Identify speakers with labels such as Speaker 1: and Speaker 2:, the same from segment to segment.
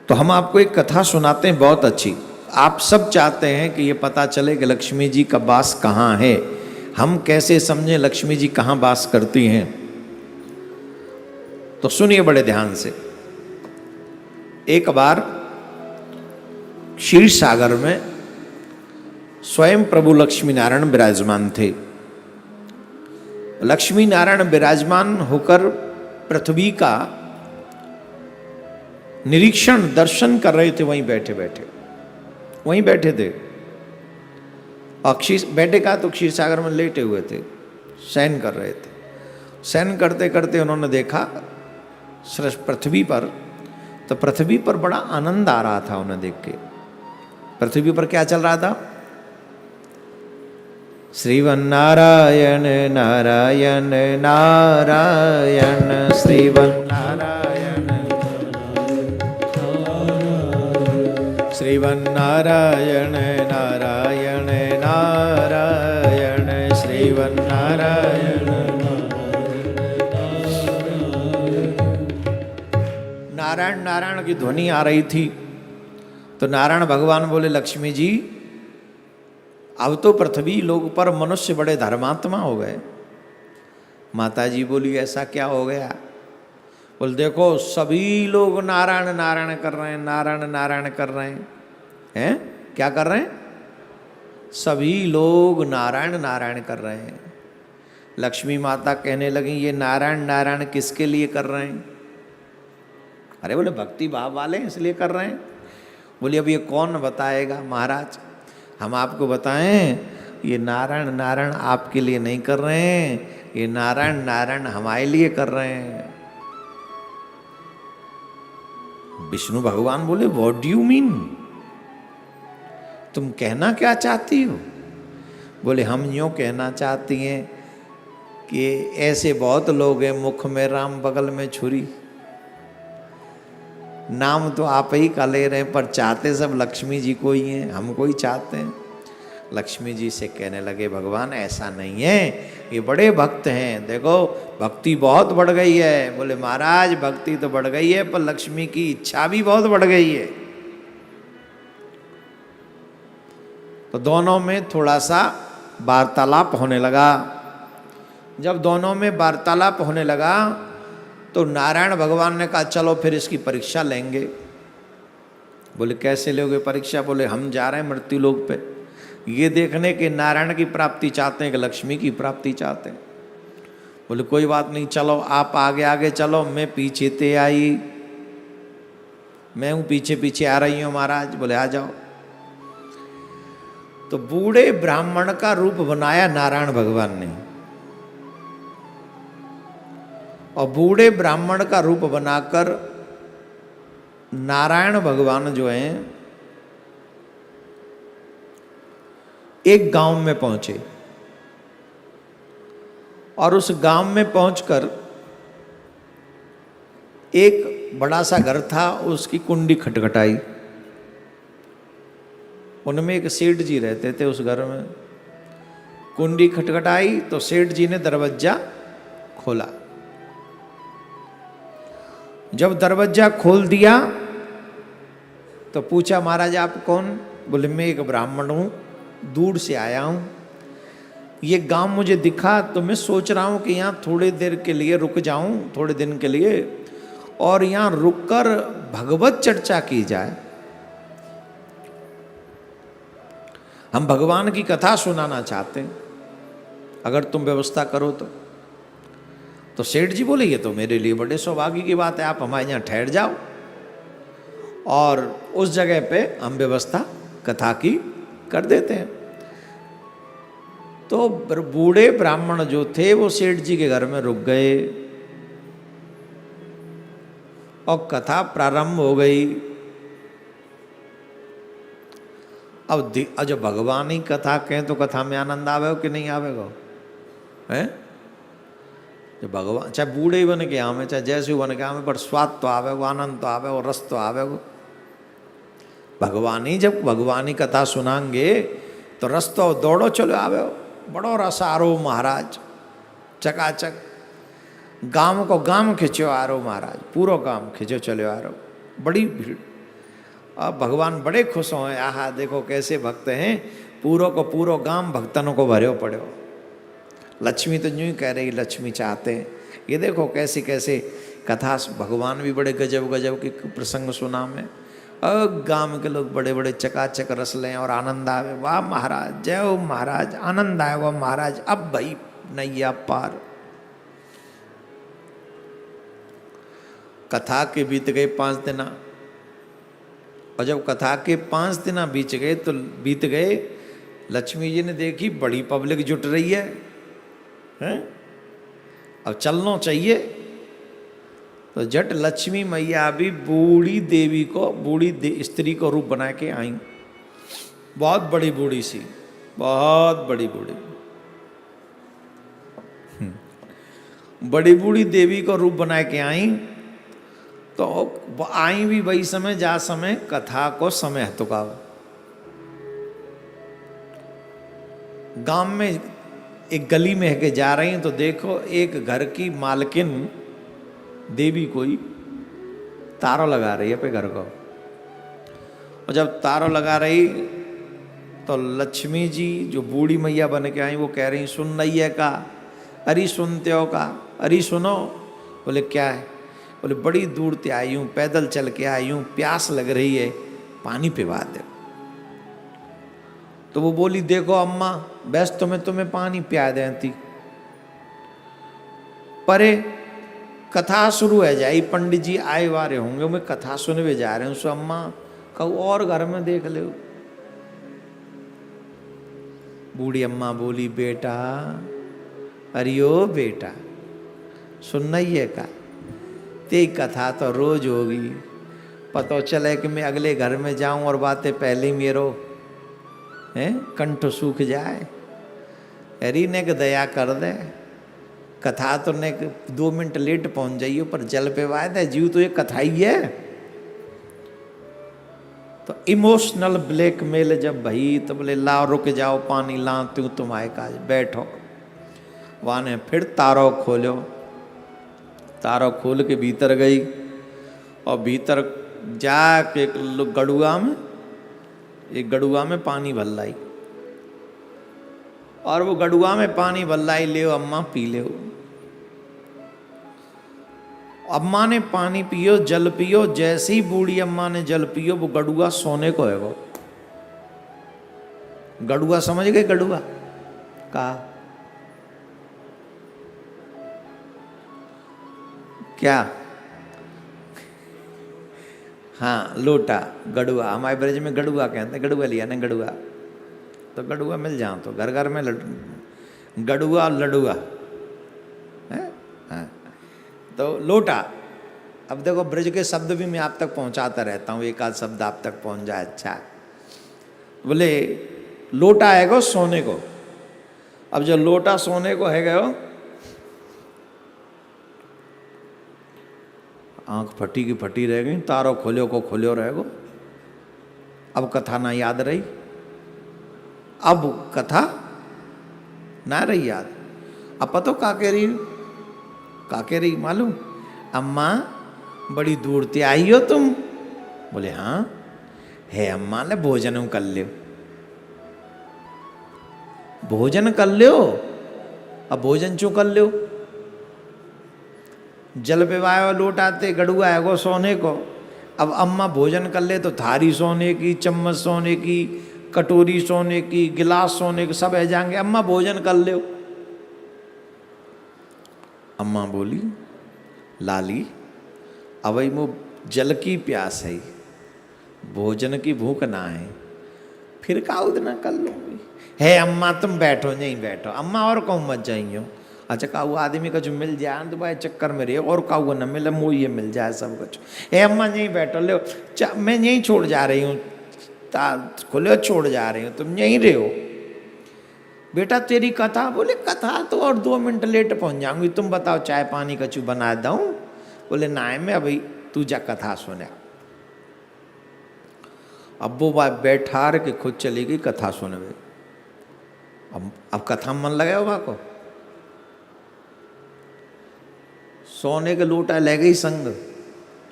Speaker 1: तो हम आपको एक कथा सुनाते हैं बहुत अच्छी। आप सब चाहते हैं कि ये पता चले कि लक्ष्मी जी का वास कहाँ है, हम कैसे समझें लक्ष्मी जी कहाँ वास करती हैं। तो सुनिए बड़े ध्यान से। एक बार क्षीर सागर में स्वयं प्रभु लक्ष्मी नारायण विराजमान थे। लक्ष्मी नारायण विराजमान होकर पृथ्वी का निरीक्षण दर्शन कर रहे थे। वहीं बैठे थे। और बैठे का तो क्षीर सागर में लेटे हुए थे, शयन कर रहे थे। शयन करते करते उन्होंने देखा पृथ्वी पर, तो पृथ्वी पर बड़ा आनंद आ रहा था उन्हें देख के। पृथ्वी पर क्या चल रहा था? श्रीवन्नारायण नारायण नारायण श्रीवन्नारायण श्रीवन्नारायण नारायण नारायण श्रीवन्नारायण। नारायण नारायण की ध्वनि आ रही थी। तो नारायण भगवान बोले, लक्ष्मी जी अब तो पृथ्वी लोग पर मनुष्य बड़े धर्मात्मा हो गए। माता जी बोली, ऐसा क्या हो गया? बोल, देखो सभी लोग नारायण नारायण कर रहे हैं, नारायण नारायण कर रहे हैं। क्या कर रहे हैं? सभी लोग नारायण नारायण कर रहे हैं। लक्ष्मी माता कहने लगी, ये नारायण नारायण किसके लिए कर रहे हैं? अरे बोले, भक्ति भाव वाले इसलिए कर रहे हैं। बोली, अब ये कौन बताएगा महाराज? हम आपको बताएं, ये नारायण नारायण आपके लिए नहीं कर रहे हैं, ये नारायण नारायण हमारे लिए कर रहे हैं। विष्णु भगवान बोले, व्हाट डू यू मीन? तुम कहना क्या चाहती हो? बोले, हम यूं कहना चाहती हैं कि ऐसे बहुत लोग हैं, मुख में राम बगल में छुरी। नाम तो आप ही का ले रहे हैं, पर चाहते सब लक्ष्मी जी को ही हैं, हमको ही चाहते हैं। लक्ष्मी जी से कहने लगे, भगवान ऐसा नहीं है, ये बड़े भक्त हैं, देखो भक्ति बहुत बढ़ गई है। बोले, महाराज भक्ति तो बढ़ गई है, पर लक्ष्मी की इच्छा भी बहुत बढ़ गई है। तो दोनों में थोड़ा सा वार्तालाप होने लगा। जब दोनों में वार्तालाप होने लगा तो नारायण भगवान ने कहा, चलो फिर इसकी परीक्षा लेंगे। बोले, कैसे लोगे परीक्षा? बोले, हम जा रहे हैं मृत्यु लोक पे, ये देखने के नारायण की प्राप्ति चाहते हैं कि लक्ष्मी की प्राप्ति चाहते हैं। बोले, कोई बात नहीं, चलो आप आगे आगे चलो, मैं पीछे ते आई, मैं हूँ पीछे पीछे आ रही हूँ महाराज। बोले, आ जाओ। तो बूढ़े ब्राह्मण का रूप बनाया नारायण भगवान ने, और बूढ़े ब्राह्मण का रूप बनाकर नारायण भगवान जो हैं एक गांव में पहुंचे। और उस गांव में पहुंचकर एक बड़ा सा घर था, उसकी कुंडी खटखटाई। उनमें एक सेठ जी रहते थे उस घर में। कुंडी खटखटाई तो सेठ जी ने दरवाजा खोला। जब दरवाजा खोल दिया तो पूछा, महाराज आप कौन? बोले, मैं एक ब्राह्मण हूँ, दूर से आया हूँ। ये गांव मुझे दिखा तो मैं सोच रहा हूँ कि यहाँ थोड़ी देर के लिए रुक जाऊँ, थोड़े दिन के लिए, और यहाँ रुककर भगवत चर्चा की जाए। हम भगवान की कथा सुनाना चाहते हैं, अगर तुम व्यवस्था करो तो सेठ जी बोले, ये तो मेरे लिए बड़े सौभाग्य की बात है, आप हमारे यहाँ ठहर जाओ और उस जगह पे हम व्यवस्था कथा की कर देते हैं। तो बूढ़े ब्राह्मण जो थे वो सेठ जी के घर में रुक गए और कथा प्रारंभ हो गई। अब जब भगवान ही कथा कहें तो कथा में आनंद आवेगा कि नहीं आवेगा? हैं? जब भगवान चाहे बूढ़े ही बन के आवे, चाहे जैसे ही बन के आवे, पर स्वाद तो आवेगा, आनंद तो आवेगा, रस तो आवेगा। भगवान ही जब भगवान ही कथा सुनाएंगे तो रस तो दौड़ो चलो आवेगा, बड़ो रस आरो महाराज, चकाचक। गांव को गांव खिंचो आ रहो महाराज, पूरो गांव खिंचो चलो आ रहो, बड़ी भीड़। अब भगवान बड़े खुश हो, आहा देखो कैसे भक्त हैं, पूरो को पूरो गांव भक्तनों को भर्यो पड़ो। लक्ष्मी तो यूं ही कह रही, लक्ष्मी चाहते हैं। ये देखो कैसे कैसे कथा, भगवान भी बड़े गजब गजब के प्रसंग सुना में, और गांव के लोग बड़े बड़े चकाचक रस लें और आनंद आवे। वाह महाराज, जय हो महाराज, आनंद आएगा महाराज, अब भाई नैया पार। कथा के बीत गए 5 दिन, और जब कथा के 5 दिन बीत गए, लक्ष्मी जी ने देखी बड़ी पब्लिक जुट रही है, हैं? अब चलना चाहिए। तो जट लक्ष्मी मैया भी बूढ़ी देवी को, स्त्री को रूप बना के आई। बहुत बड़ी बूढ़ी सी, बहुत बड़ी बूढ़ी, बड़ी बूढ़ी देवी को रूप बना के आई। तो आई भी वही समय जा समय कथा को समय हतुका। गांव में एक गली में है के जा रही हैं, तो देखो एक घर की मालकिन देवी कोई तारों लगा रही है अपने घर को। और जब तारों लगा रही तो लक्ष्मी जी जो बूढ़ी मैया बन के आई, वो कह रही सुन रही है का, अरे सुनते हो का, अरे सुनो। बोले क्या है? बोले बड़ी दूर से आई हूँ, पैदल चल के आई हूँ, प्यास लग रही है, पानी पिवा दे। तो वो बोली देखो अम्मा, बस तुम्हें पानी पिया देती, परे कथा शुरू है जाई, पंडित जी आए वारे होंगे, मैं कथा सुनवे जा रहे हूँ। सो अम्मा कहूँ और घर में देख ले। बूढ़ी अम्मा बोली बेटा, अरियो बेटा, सुनना ही है का, ते कथा तो रोज होगी, पता चले कि मैं अगले घर में जाऊं और बातें पहले ही मेरो हैं कंठ सूख जाए। अरे ने दया कर दे, कथा तो ने 2 मिनट लेट पहुंच जाइयो, पर जल पे वायदा जीव तो ये कथा ही है। तो इमोशनल ब्लैकमेल जब भई, तो बोले लाओ रुक जाओ, पानी लाती हूँ तुम्हारे काज, बैठो। वहाँ ने फिर तारो खोलो, तारो खोल के भीतर गई, और भीतर जाके एक गड़ुआ में पानी भर लाई, और वो गड़ुआ में पानी भर लाई, ले अम्मा पी ले। अम्मा ने पानी पियो, जल पियो। जैसे ही बूढ़ी अम्मा ने जल पियो, वो गड़ुआ सोने को है। वो गड़ुआ समझ गए? गड़ुआ का क्या? हाँ लोटा, गड़ुआ, हमारे ब्रज में गड़ुआ कहते हैं, गड़ुआ लिया ना गड़ुआ। तो गड़ुआ मिल जाओ तो घर घर में गड़ुआ लडुआ है। हाँ तो लोटा। अब देखो ब्रज के शब्द भी मैं आप तक पहुंचाता रहता हूँ, एक आध शब्द आप तक पहुंच जाए अच्छा। बोले लोटा है गो सोने को। अब जो लोटा सोने को है गयो, आंख फटी की फटी रह गई, तारो खोलियो को खोलियो रह गो। अब कथा ना याद रही, अब कथा ना रही याद। अब पतो का कह रही मालूम? अम्मा बड़ी दूर से आई हो तुम? बोले हाँ है अम्मा, ने भोजन कर लियो, भोजन कर लियो। अब भोजन क्यों कर लियो? जल पिवायो लोटाते, गड़ुआ है वो सोने को। अब अम्मा भोजन कर ले तो थारी सोने की, चम्मच सोने की, कटोरी सोने की, गिलास सोने के, सब है जाएंगे। अम्मा भोजन कर ले। अम्मा बोली लाली अब वो जल की प्यास है, भोजन की भूख ना है, फिर का उतना कर लूँगी। है अम्मा तुम बैठो, नहीं बैठो अम्मा, और कहूँ मत जाइयो। अच्छा काऊ आदमी का जो मिल जाए तो भाई चक्कर में रहे, और काऊ न मिले वो ये मिल जाए सब कुछ। हे अम्मा यहीं बैठो, ले मैं यहीं छोड़ जा रही हूँ, खुले छोड़ जा रही हूँ, तुम यहीं रहे हो। बेटा तेरी कथा? बोले कथा तो और 2 मिनट लेट पहुँच जाऊँगी, तुम बताओ चाय पानी कचू बना दूँ? बोले ना मैं अभी तू जा कथा सुने। अब वो बात बैठा के खुद चली गई कथा सुनवे। अब कथा में मन लगा बा को, सोने के लोटा ले गई संग,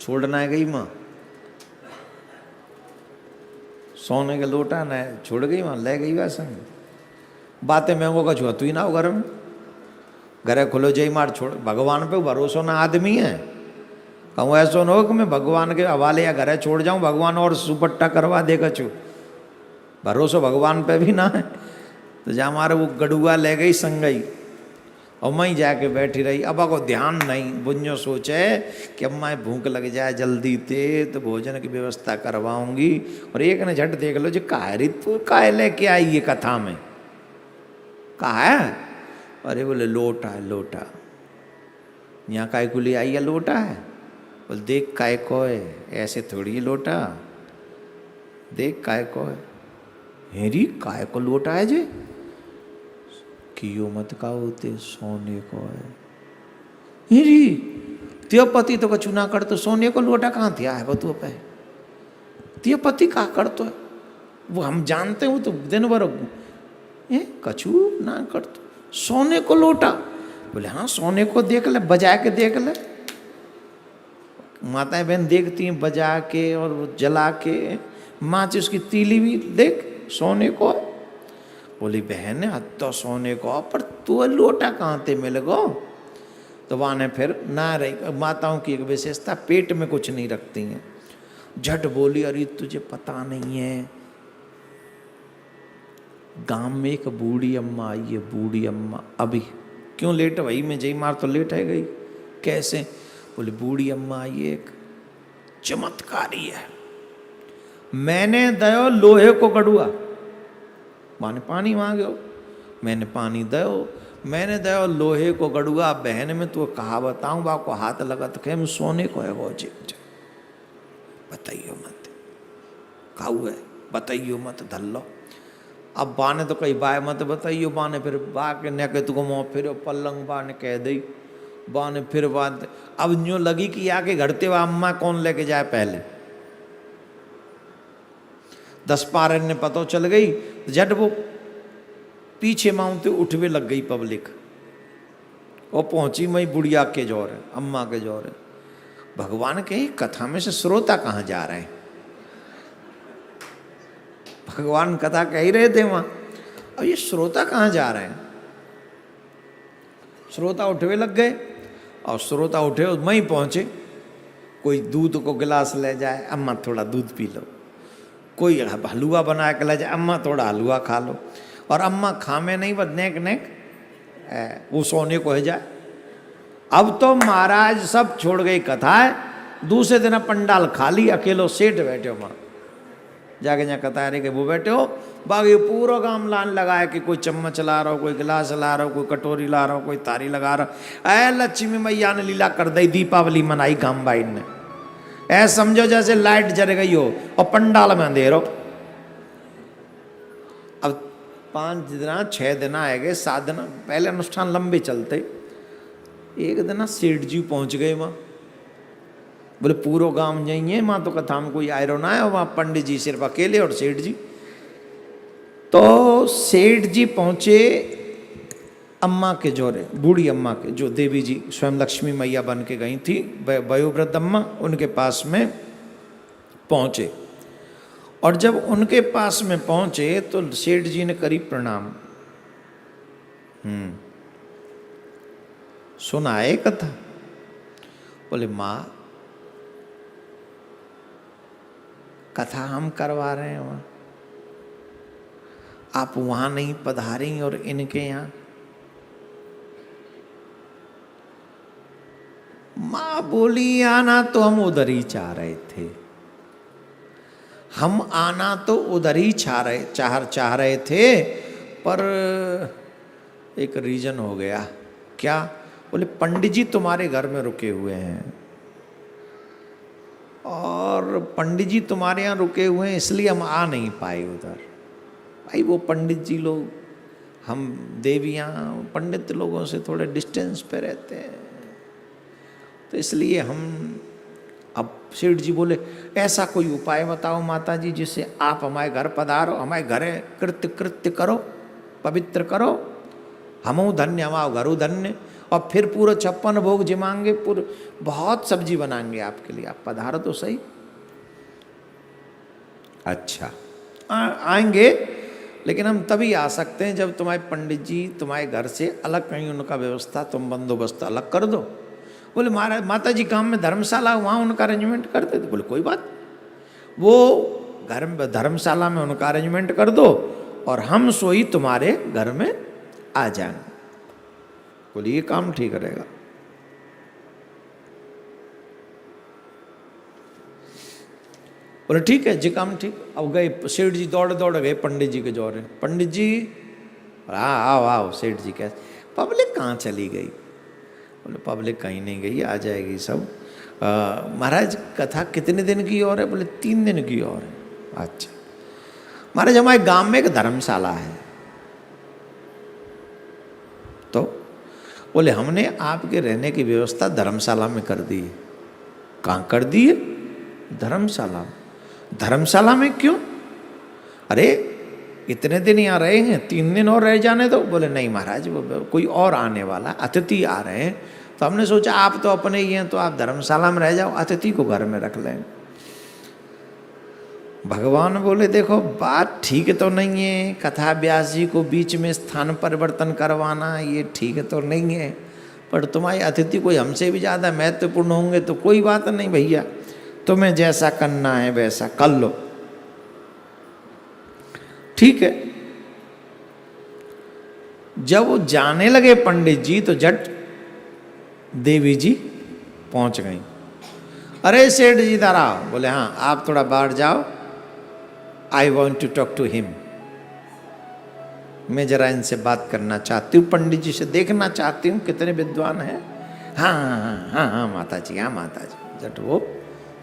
Speaker 1: छोड़ना है गई माँ। सोने के लोटा न छोड़ गई वहाँ ले गई वह संग बातें मैं वो कछुआ तू ही ना हो घर में घरे खुलो जय मार छोड़ भगवान पे भरोसा ना आदमी है कहूँ ऐसा न हो कि मैं भगवान के हवाले या घरे छोड़ जाऊँ भगवान और सुपट्टा करवा दे कछु भरोसा भगवान पे भी ना है। तो जहाँ हमारे वो गड़ुआ ले गई संगई और मैं जाके बैठी रही। अब को ध्यान नहीं बुझो सोचे कि अम्मा भूख लग जाए जल्दी ते तो भोजन की व्यवस्था करवाऊंगी और एक ने झट देख लो जो कायरी तू काय लेके आई ये कथा में कहा है। अरे बोले लोटा है लोटा यहाँ काय को ले आई है लोटा है। बोले देख काय को है ऐसे थोड़ी लोटा देख काय को है हेरी काय को लोटा है जे कियो मत का होते सोने को है हेरी त्यो पति तो कछु ना कर तो सोने को लोटा कहाँ थिया है बतू पे त्यो पति का कर तो है वो हम जानते हो तो दिन भर कछु ना कर तो सोने को लोटा। बोले हाँ सोने को देख ले बजा के देख ले माताएं बहन देखती हैं बजा के और जला के माँ उसकी तीली भी देख सोने को। बोली बहन है तो सोने को पर तू लोटा कहाँ ते मिल गो। तो वहाँ ने फिर ना रही माताओं की एक विशेषता पेट में कुछ नहीं रखती हैं। झट बोली अरे तुझे पता नहीं है गांव में एक बूढ़ी अम्मा आई है बूढ़ी अम्मा अभी क्यों लेट वही में जई मार तो लेट है गई कैसे। बोले बूढ़ी अम्मा आई एक चमत्कारी है मैंने दयो लोहे को गड़ुआ माने पानी मांगो मैंने पानी दयो मैंने दयो लोहे को गड़ुआ बहन में तो कहा बताऊं बा को हाथ लगत के हम सोने को है वो जी बताइयो मत खाऊ है बताइयो मत धल्लो। अब बाने तो कई बाय मत बताइयो बाने फिर बा के न के तुको मुँह फिर पलंग बाने कह दई बाने फिर बात अब यूँ लगी कि आके घड़ते हुआ अम्मा कौन लेके जाए पहले 10 पारे ने पता चल गई झट वो पीछे माउंटे उठवे लग गई पब्लिक और पहुंची मई बुढ़िया के जोर है अम्मा के जोर है। भगवान के कथा में से श्रोता कहाँ जा रहे हैं भगवान कथा कह ही रहे थे वहाँ अब ये श्रोता कहाँ जा रहे हैं। श्रोता उठवे लग गए और श्रोता उठे और मई पहुँचे कोई दूध को गिलास ले जाए अम्मा थोड़ा दूध पी लो कोई हलवा बना के ले जाए अम्मा थोड़ा हलवा खा लो और अम्मा खामे नहीं बस नेक नेक वो सोने को है जाए। अब तो महाराज सब छोड़ गई कथा है दूसरे दिन पंडाल खाली अकेलो सेठ बैठे हो वहाँ जाके जहाँ कथा रहे कि वो बैठे हो बाकी पूरा काम लान लगाए कि कोई चम्मच ला रहा हो कोई गिलास ला रहा हो कोई कटोरी ला रहा हो कोई थारी लगा रहा है। लक्ष्मी मैया ने लीला कर दी दीपावली मनाई गांव बाइन ने ऐसा समझो जैसे लाइट जल गई हो और पंडाल में अंधेरो। अब 5 दिन 6 दिन आए गए 7 दिन पहले अनुष्ठान लंबे चलते एक दिन सेठ जी पहुंच गए वहाँ बोले पूरा गांव नहीं है माँ तो कथा में कोई आयरो ना है वहाँ पंडित जी सिर्फ अकेले और सेठ जी। तो सेठ जी पहुंचे अम्मा के जोरे बूढ़ी अम्मा के जो देवी जी स्वयं लक्ष्मी मैया बन के गई थी वयोवृद्ध अम्मा उनके पास में पहुंचे और जब उनके पास में पहुंचे तो सेठ जी ने करी प्रणाम सुना है कथा। बोले माँ कथा हम करवा रहे हैं वहाँ आप वहाँ नहीं पधारी और इनके यहाँ। माँ बोली आना तो हम उधर ही चाह रहे थे हम आना तो उधर ही चाह रहे थे पर एक रीजन हो गया। क्या। बोले पंडित जी तुम्हारे घर में रुके हुए हैं और पंडित जी तुम्हारे यहाँ रुके हुए हैं इसलिए हम आ नहीं पाए उधर। भाई वो पंडित जी लोग हम देवियाँ पंडित लोगों से थोड़े डिस्टेंस पे रहते हैं तो इसलिए हम। अब सेठ जी बोले ऐसा कोई उपाय बताओ माता जी जिससे आप हमारे घर पधारो हमारे घरे कृत्य करो पवित्र करो हमो धन्य हमारा घरो धन्य और फिर पूरा 56 भोग जिमाएंगे पूरे बहुत सब्जी बनाएंगे आपके लिए आप पधारो तो सही। अच्छा आएंगे, लेकिन हम तभी आ सकते हैं जब तुम्हारे पंडित जी तुम्हारे घर से अलग कहीं उनका व्यवस्था, तुम बंदोबस्त अलग कर दो। बोले महाराज माता जी गांव में धर्मशाला, वहाँ उनका अरेंजमेंट कर देते। बोले कोई बात, वो घर में धर्मशाला में उनका अरेंजमेंट कर दो और हम सोई तुम्हारे घर में आ जाएंगे। बोले ये काम ठीक रहेगा। बोले ठीक है जी, काम ठीक। अब गए सेठ जी, दौड़ दौड़ गए पंडित जी के जोरे। पंडित जी हाँ आओ आओ। सेठ जी कैसे, पब्लिक कहाँ चली गई? बोले पब्लिक कहीं नहीं गई, आ जाएगी सब। महाराज कथा कितने दिन की और है? बोले 3 दिन की और है। अच्छा महाराज हमारे गांव में एक धर्मशाला है। तो बोले हमने आपके रहने की व्यवस्था धर्मशाला में कर दी है। कहाँ कर दी है? धर्मशाला। धर्मशाला में क्यों? अरे इतने दिन यहाँ रहे हैं, 3 दिन और रह जाने दो। बोले नहीं महाराज, वो कोई और आने वाला, अतिथि आ रहे हैं, तो हमने सोचा आप तो अपने ही हैं, तो आप धर्मशाला में रह जाओ, अतिथि को घर में रख लें। भगवान बोले देखो बात ठीक तो नहीं है, कथा व्यास जी को बीच में स्थान परिवर्तन करवाना ये ठीक तो नहीं है, पर तुम्हारे अतिथि कोई हमसे भी ज़्यादा महत्वपूर्ण होंगे तो कोई बात नहीं भैया, तुम्हें जैसा करना है वैसा कर लो। ठीक है। जब वो जाने लगे पंडित जी तो झट देवी जी पहुंच गई। अरे सेठ जी इधर आओ। बोले हाँ आप थोड़ा बाहर जाओ, I want to talk to him. मैं जरा इनसे बात करना चाहती हूँ, पंडित जी से देखना चाहती हूँ कितने विद्वान हैं। हाँ हाँ हाँ हाँ हाँ माता जी, हाँ माता जी। झट वो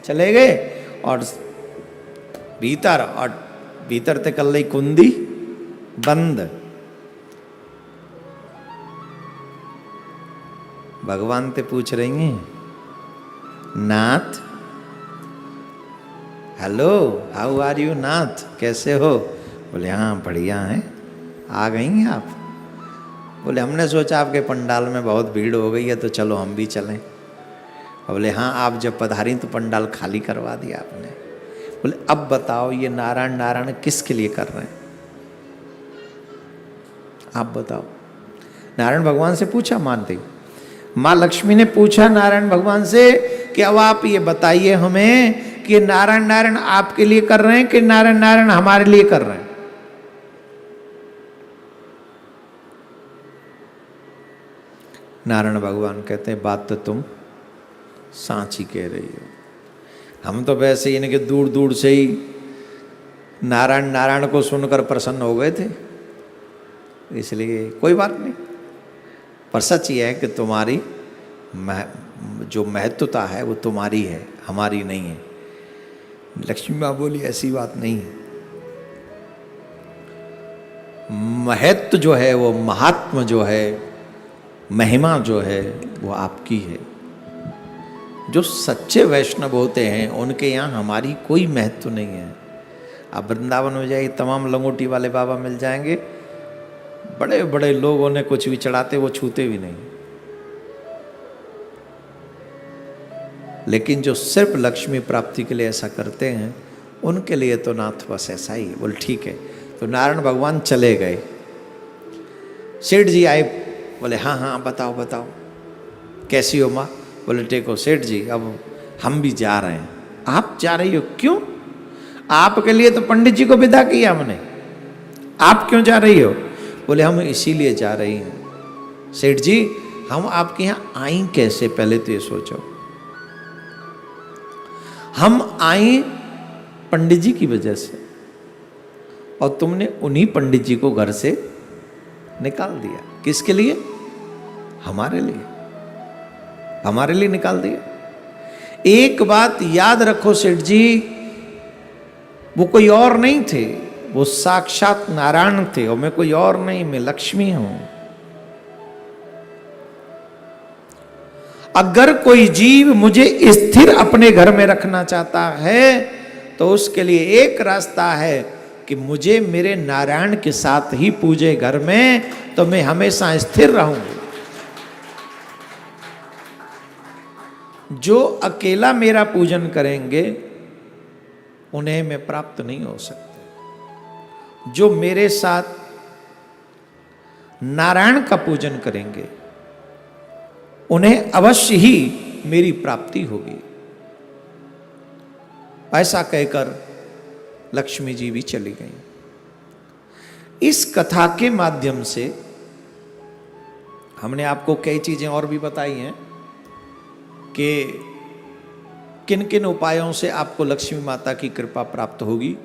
Speaker 1: चले गए और भीतर ते कल रही कुंदी बंद। भगवान ते पूछ रही हैं नाथ, हेलो हाउ आर यू नाथ, कैसे हो? बोले हाँ बढ़िया हैं। आ गई हैं आप? बोले हमने सोचा आपके पंडाल में बहुत भीड़ हो गई है तो चलो हम भी चलें। बोले हाँ आप जब पधारी तो पंडाल खाली करवा दिया आपने। बोले अब बताओ ये नारायण नारायण किसके लिए कर रहे हैं? आप बताओ। नारायण भगवान से पूछा मानते, माँ लक्ष्मी ने पूछा नारायण भगवान से कि अब आप ये बताइए हमें कि नारायण नारायण आपके लिए कर रहे हैं कि नारायण नारायण हमारे लिए कर रहे हैं? नारायण भगवान कहते हैं बात तो तुम सांची कह रही हो, हम तो वैसे ही इनके दूर दूर से ही नारायण नारायण को सुनकर प्रसन्न हो गए थे, इसलिए कोई बात नहीं। पर सच ये है कि तुम्हारी जो महत्वता है वो तुम्हारी है, हमारी नहीं है। लक्ष्मी माँ बोली ऐसी बात नहीं है, महत्व जो है वो महात्म जो है, महिमा जो है वो आपकी है। जो सच्चे वैष्णव होते हैं उनके यहाँ हमारी कोई महत्व नहीं है। आप वृंदावन में जाइए, तमाम लंगोटी वाले बाबा मिल जाएंगे, बड़े बड़े लोग उन्हें कुछ भी चढ़ाते वो छूते भी नहीं। लेकिन जो सिर्फ लक्ष्मी प्राप्ति के लिए ऐसा करते हैं उनके लिए तो नाथ बस ऐसा ही है। बोल ठीक है। तो नारायण भगवान चले गए। सेठ जी आए, बोले हाँ हाँ बताओ बताओ कैसी हो माँ? बोले टेको सेठ जी अब हम भी जा रहे हैं। आप जा रही हो? क्यों? आपके लिए तो पंडित जी को विदा किया हमने, आप क्यों जा रही हो? बोले हम इसीलिए जा रही हैं। सेठ जी हम आपके यहाँ आई कैसे, पहले तो ये सोचो। हम आई पंडित जी की वजह से, और तुमने उन्हीं पंडित जी को घर से निकाल दिया। किसके लिए? हमारे लिए, हमारे लिए निकाल दिया। एक बात याद रखो सेठ जी, वो कोई और नहीं थे, वो साक्षात नारायण थे, और मैं कोई और नहीं, मैं लक्ष्मी हूं। अगर कोई जीव मुझे स्थिर अपने घर में रखना चाहता है तो उसके लिए एक रास्ता है कि मुझे मेरे नारायण के साथ ही पूजे घर में, तो मैं हमेशा स्थिर रहूंगा। जो अकेला मेरा पूजन करेंगे उन्हें मैं प्राप्त नहीं हो सकता। जो मेरे साथ नारायण का पूजन करेंगे उन्हें अवश्य ही मेरी प्राप्ति होगी। ऐसा कहकर लक्ष्मी जी भी चली गई। इस कथा के माध्यम से हमने आपको कई चीजें और भी बताई हैं कि किन किन उपायों से आपको लक्ष्मी माता की कृपा प्राप्त होगी।